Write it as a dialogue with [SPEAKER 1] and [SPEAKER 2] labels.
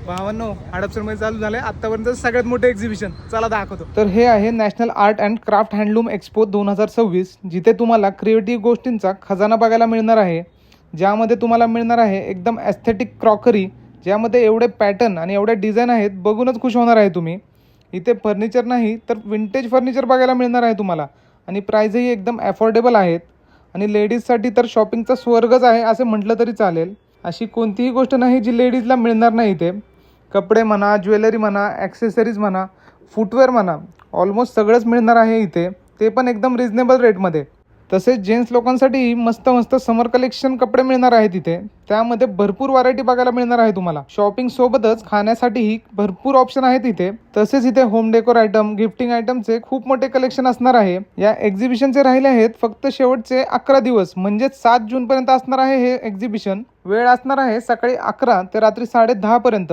[SPEAKER 1] भावांनो, हडपसरमध्ये चालू झालंय आतापर्यंत सगळ्यात मोठं एक्झिबिशन. चला दाखवतो. तर हे आहे national art and craft handloom expo 2026, जिथे तुम्हाला क्रिएटिव्ह गोष्टींचा खजाना बघायला मिळणार आहे. ज्यामध्ये तुम्हाला मिळणार आहे एकदम ॲस्थेटिक क्रॉकरी, ज्यामध्ये एवढे पॅटर्न आणि एवढे डिझाईन आहेत, बघूनच खुश होणार आहे तुम्ही. इथे फर्निचर नाही तर विंटेज फर्निचर बघायला मिळणार आहे तुम्हाला, आणि प्राईजही एकदम अफोर्डेबल आहेत. आणि लेडीजसाठी तर शॉपिंगचा स्वर्गच आहे असे म्हटलं तरी चालेल. अशी कोणतीही गोष्ट नाही जी लेडीजला मिळणार नाही इथे. कपडे म्हणा, ज्वेलरी म्हणा, ॲक्सेसरीज म्हणा, फुटवेअर म्हणा, ऑलमोस्ट सगळंच मिळणार आहे इथे, ते पण एकदम रिजनेबल रेटमध्ये. तसेच जेंट्स लोकांसाठी मस्त मस्त समर कलेक्शन कपडे मिळणार आहेत इथे. त्यामध्ये भरपूर व्हरायटी बघायला मिळणार आहे तुम्हाला. शॉपिंग सोबतच खाण्यासाठीही भरपूर ऑप्शन आहेत इथे. तसेच इथे होम डेकोर आयटम, गिफ्टिंग आयटमचे खूप मोठे कलेक्शन असणार आहे. या एक्झिबिशनचे राहिले आहेत फक्त शेवटचे 11 दिवस, म्हणजे 7 जून पर्यंत असणार आहे हे एक्झिबिशन. वेळ असणार आहे सकाळी 11 ते रात्री 10:30 पर्यंत.